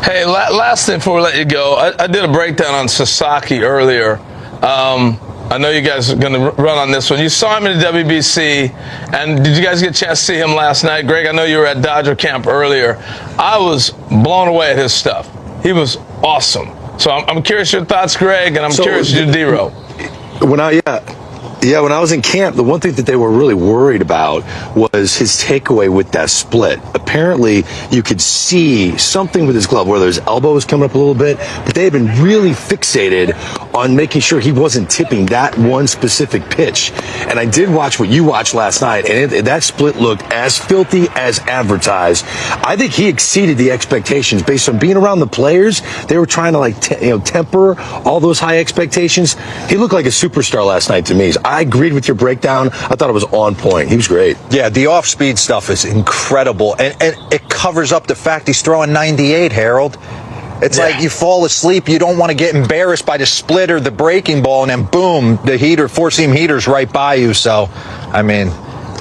Hey, last thing before we let you go, I did a breakdown on Sasaki earlier. I know you guys are going to run on this one. You saw him in the WBC, and did you guys get a chance to see him last night? Greg, I know you were at Dodger camp earlier. I was blown away at his stuff. He was awesome. So I'm curious your thoughts, Greg, and I'm curious your D-Row. When I was in camp, the one thing that they were really worried about was his takeaway with that split. Apparently, you could see something with his glove, whether his elbow was coming up a little bit, but they had been really fixated on making sure he wasn't tipping that one specific pitch. And I did watch what you watched last night, and that split looked as filthy as advertised. I think he exceeded the expectations based on being around the players. They were trying to temper all those high expectations. He looked like a superstar last night to me. I agreed with your breakdown. I thought it was on point. He was great. Yeah, the off-speed stuff is incredible, and it covers up the fact he's throwing 98, Harold. It's like you fall asleep, you don't want to get embarrassed by the split or the breaking ball, and then boom, the four-seam heater's right by you. So, I mean,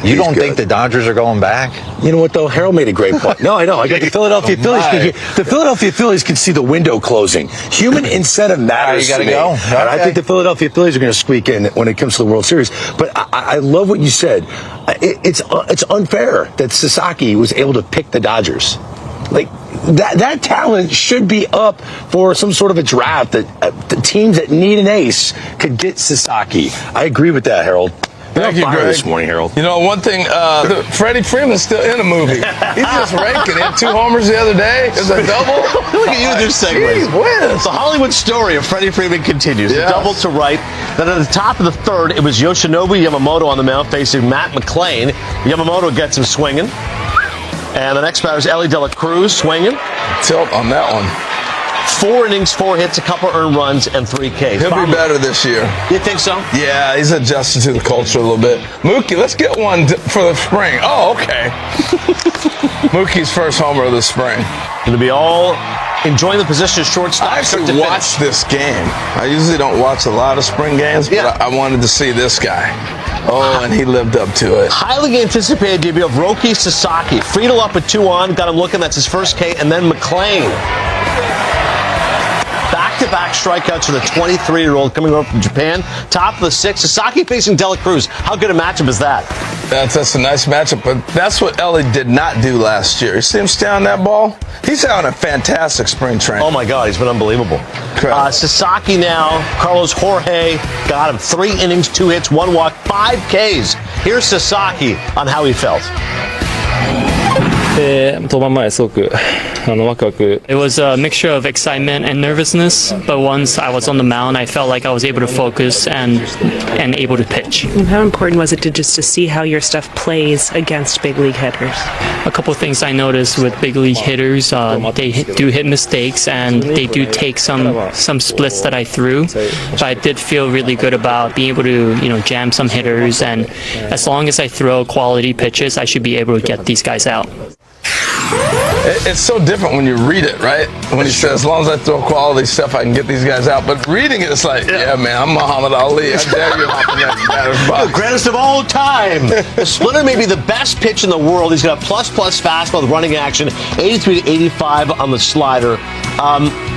you don't think the Dodgers are going back? You know what, though? Harold made a great point. No, I know. I got the Philadelphia Phillies. The Philadelphia Phillies can see the window closing. Human incentive matters. You got to go. Okay. And I think the Philadelphia Phillies are going to squeak in when it comes to the World Series. But I love what you said. It's unfair that Sasaki was able to pick the Dodgers. Like, that talent should be up for some sort of a draft that the teams that need an ace could get Sasaki. I agree with that, Harold. Thank you, Greg. This morning, Harold. You know, one thing, Freddie Freeman's still in a movie. He's just raking. He had 2 homers the other day. It's a double. Look at you, this segue. The Hollywood story of Freddie Freeman continues. Yes. The double to right. Then at the top of the third, it was Yoshinobu Yamamoto on the mound facing Matt McClain. Yamamoto gets him swinging. And the next batter is Ellie De La Cruz swinging. Tilt on that one. 4 innings, 4 hits, a couple earned runs, and 3 Ks. He'll be better this year. You think so? Yeah, he's adjusted to the culture a little bit. Mookie, let's get one for the spring. Oh, okay. Mookie's first homer of the spring. Going to be all enjoying the position as shortstop. I actually watched this game. I usually don't watch a lot of spring games, but I wanted to see this guy. Oh, and he lived up to it. Highly anticipated debut of Roki Sasaki. Friedel up at 2 on, got him looking. That's his first K, and then McClain. Back-to-back strikeouts for the 23-year-old coming over from Japan. Top of the 6th. Sasaki facing De La Cruz. How good a matchup is that? That's a nice matchup, but that's what Ellie did not do last year. You see him stay on that ball? He's having a fantastic spring training. Oh, my God. He's been unbelievable. Sasaki now. Carlos Jorge got him 3 innings, 2 hits, 1 walk, 5 Ks. Here's Sasaki on how he felt. It was a mixture of excitement and nervousness, but once I was on the mound, I felt like I was able to focus and able to pitch. And how important was it to see how your stuff plays against big league hitters? A couple of things I noticed with big league hitters, they do hit mistakes and they do take some splits that I threw, but I did feel really good about being able to jam some hitters, and as long as I throw quality pitches, I should be able to get these guys out. It's so different when you read it, right? When he says, as long as I throw quality stuff, I can get these guys out. But reading it, it's like, yeah man, I'm Muhammad Ali. I dare you hop in that batter's box. The greatest of all time. The splitter may be the best pitch in the world. He's got a plus fastball with running action, 83 to 85 on the slider.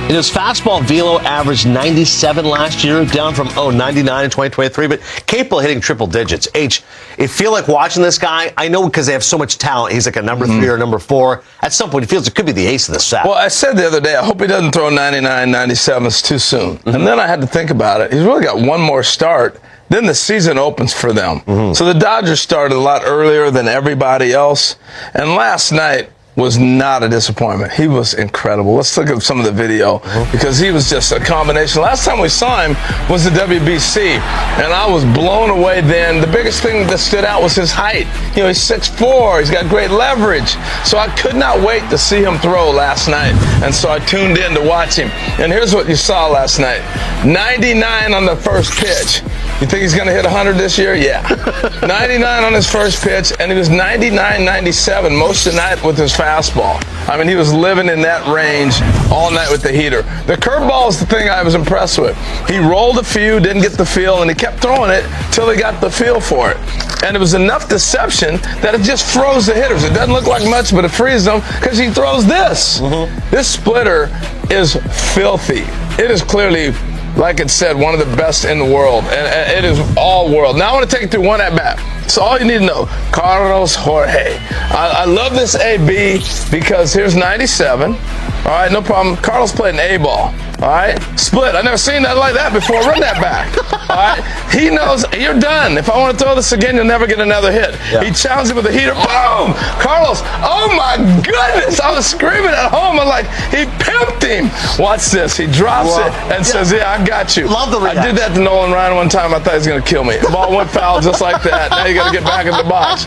In his fastball velo averaged 97 last year, down from 99 in 2023, but capable of hitting triple digits. It feel like watching this guy, I know because they have so much talent, he's like a number 3 or number 4. At some point, he feels it could be the ace of the set. Well, I said the other day, I hope he doesn't throw 99, 97. It's too soon. And then I had to think about it. He's really got one more start. Then the season opens for them. So the Dodgers started a lot earlier than everybody else. And last night was not a disappointment. He was incredible. Let's look at some of the video because he was just a combination. Last time we saw him was the WBC, and I was blown away then. The biggest thing that stood out was his height. He's 6'4". He's got great leverage. So I could not wait to see him throw last night, and so I tuned in to watch him. And here's what you saw last night. 99 on the first pitch. You think he's going to hit 100 this year? Yeah. 99 on his first pitch, and he was 99, 97 most of the night with his fastball. I mean, he was living in that range all night with the heater. The curveball is the thing I was impressed with. He rolled a few, didn't get the feel, and he kept throwing it till he got the feel for it. And it was enough deception that it just froze the hitters. It doesn't look like much, but it frees them because he throws this. This splitter is filthy. It is clearly, like it said, one of the best in the world, and it is all world. Now I want to take you through one at bat. So all you need to know, Carlos Jorge. I love this AB because here's 97. All right, no problem. Carlos played an A ball. All right, split. I've never seen that like that before. Run that back. All right, he knows you're done. If I want to throw this again, you'll never get another hit. Yeah. He challenged it with a heater. Boom! Carlos, oh my goodness! I was screaming at home. I'm like, he pimped him. Watch this. He drops it and says, "Yeah, I got you." Love the I did that to Nolan Ryan one time. I thought he was going to kill me. The ball went foul just like that. Now you got to get back in the box.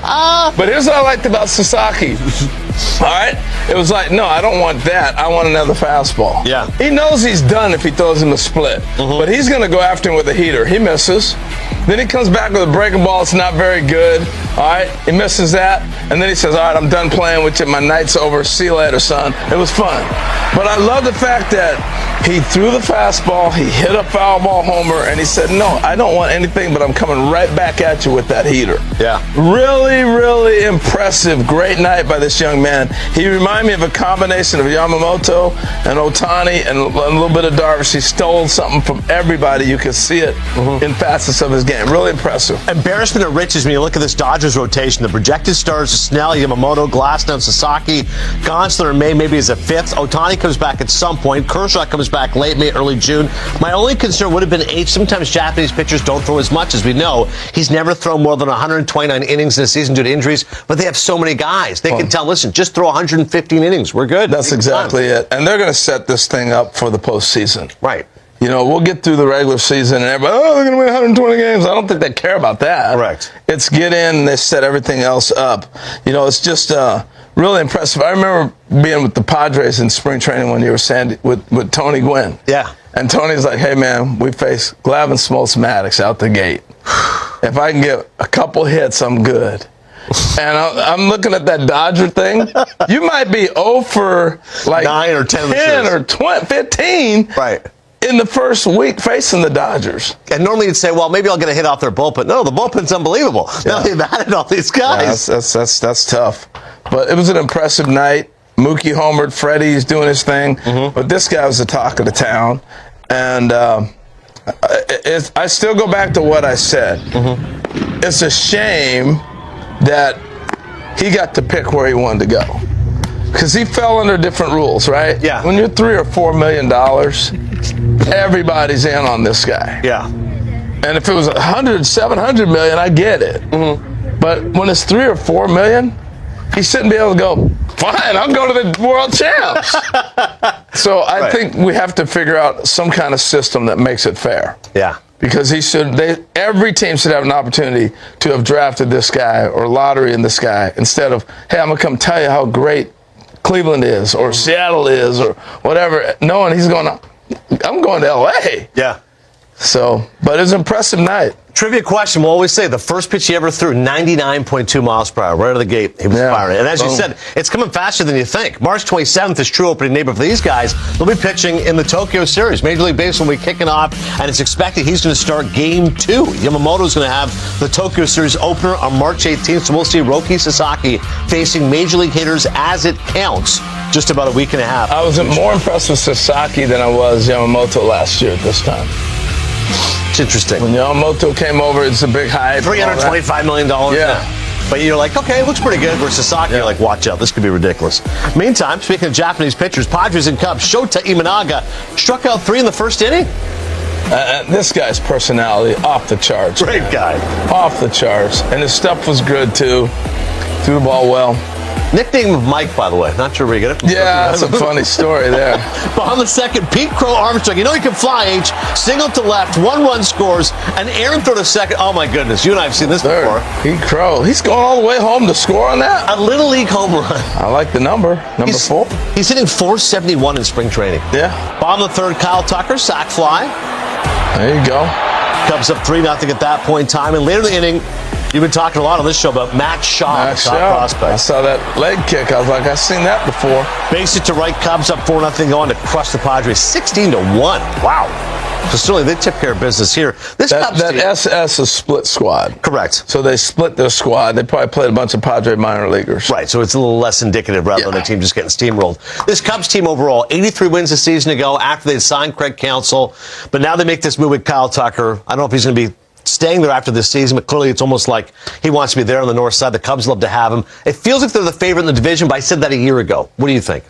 But here's what I liked about Sasaki. All right, it was like, no, I don't want that. I want another fastball. Yeah. He knows he's done if he throws him a split, but he's going to go after him with a heater. He misses. Then he comes back with a breaking ball. It's not very good. All right, he misses that, and then he says, "All right, I'm done playing with you. My night's over. See you later, son." It was fun, but I love the fact that he threw the fastball, he hit a foul ball homer, and he said, "No, I don't want anything, but I'm coming right back at you with that heater." Yeah. Really, really impressive. Great night by this young man. He reminded me of a combination of Yamamoto and Ohtani and a little bit of Darvish. He stole something from everybody. You could see it in facets of his game. Really impressive. Embarrassment of riches when you look at this Dodgers rotation. The projected stars are Snell, Yamamoto, Glasnow, Sasaki. Gonsolin in May maybe is a fifth. Ohtani comes back at some point. Kershaw comes back late May, early June. My only concern would have been age. Sometimes Japanese pitchers don't throw as much as we know. He's never thrown more than 129 innings in a season due to injuries, but they have so many guys. They can tell, listen, just throw 115 innings. We're good. That's exactly it. And they're going to set this thing up for the postseason. Right. You know, we'll get through the regular season and everybody, they're going to win 120 games. I don't think they care about that. Correct. It's get in and they set everything else up. You know, it's just really impressive. I remember being with the Padres in spring training when you were saying with Tony Gwynn. Yeah. And Tony's like, "Hey, man, we face Glavine, Smoltz, Maddox out the gate. If I can get a couple hits, I'm good." And I'm looking at that Dodger thing. You might be 0 for like 9 or 10 or 20, 15 Right. in the first week facing the Dodgers. And normally you'd say, well, maybe I'll get a hit off their bullpen. No, the bullpen's unbelievable. Now they've added all these guys. Yeah, that's tough. But it was an impressive night. Mookie homered. Freddie's doing his thing. But this guy was the talk of the town. And I still go back to what I said. It's a shame that he got to pick where he wanted to go. Because he fell under different rules, right? Yeah. When you're $3 or $4 million, everybody's in on this guy. Yeah. And if it was 100, 700 million, I get it. But when it's 3 or 4 million, he shouldn't be able to go, "Fine, I'll go to the world champs." So I think we have to figure out some kind of system that makes it fair. Yeah. Because every team should have an opportunity to have drafted this guy or lottery in this guy instead of, "Hey, I'm going to come tell you how great Cleveland is or Seattle is or whatever," knowing he's going, "I'm going to L.A." Yeah. So, but it was an impressive night. Trivia question, we'll always say the first pitch he ever threw, 99.2 miles per hour. Right out of the gate, he was firing. And as you said, it's coming faster than you think. March 27th is true opening day, but for these guys, they'll be pitching in the Tokyo Series. Major League Baseball will be kicking off, and it's expected he's going to start Game 2. Yamamoto's going to have the Tokyo Series opener on March 18th, so we'll see Roki Sasaki facing Major League hitters as it counts. Just about a week and a half. I was more impressed with Sasaki than I was Yamamoto last year at this time. It's interesting. When Yamamoto came over, it's a big hype. $325 million. Yeah. But you're like, okay, it looks pretty good. Versus Sasaki, you're like, watch out, this could be ridiculous. Meantime, speaking of Japanese pitchers, Padres and Cubs, Shota Imanaga struck out 3 in the first inning. This guy's personality, off the charts. Great guy. Off the charts. And his stuff was good, too. Threw the ball well. Nickname of Mike, by the way. Not sure where you get it from. Yeah, that's a funny story there. Behind the second, Pete Crow Armstrong. You know he can fly, H. Single to left, 1 run scores, and Aaron throw to second. Oh, my goodness. You and I have seen this before. Pete Crow. He's going all the way home to score on that. A Little League home run. I like the number 4. He's hitting .471 in spring training. Yeah. Bottom of the third, Kyle Tucker, sac fly. There you go. Cubs up 3-0 at that point in time. And later in the inning, you've been talking a lot on this show about Matt Shaw, the top prospect. I saw that leg kick. I was like, I've seen that before. Base it to right, Cubs up 4-0, going to crush the Padres 16-1. Wow. So certainly they took care of business here. That team, SS is split squad. Correct. So they split their squad. They probably played a bunch of Padre minor leaguers. Right, so it's a little less indicative rather than the team just getting steamrolled. This Cubs team overall, 83 wins a season ago after they signed Craig Counsell. But now they make this move with Kyle Tucker. I don't know if he's going to be staying there after this season, but clearly it's almost like he wants to be there on the north side. The Cubs love to have him. It feels like they're the favorite in the division, but I said that a year ago. What do you think?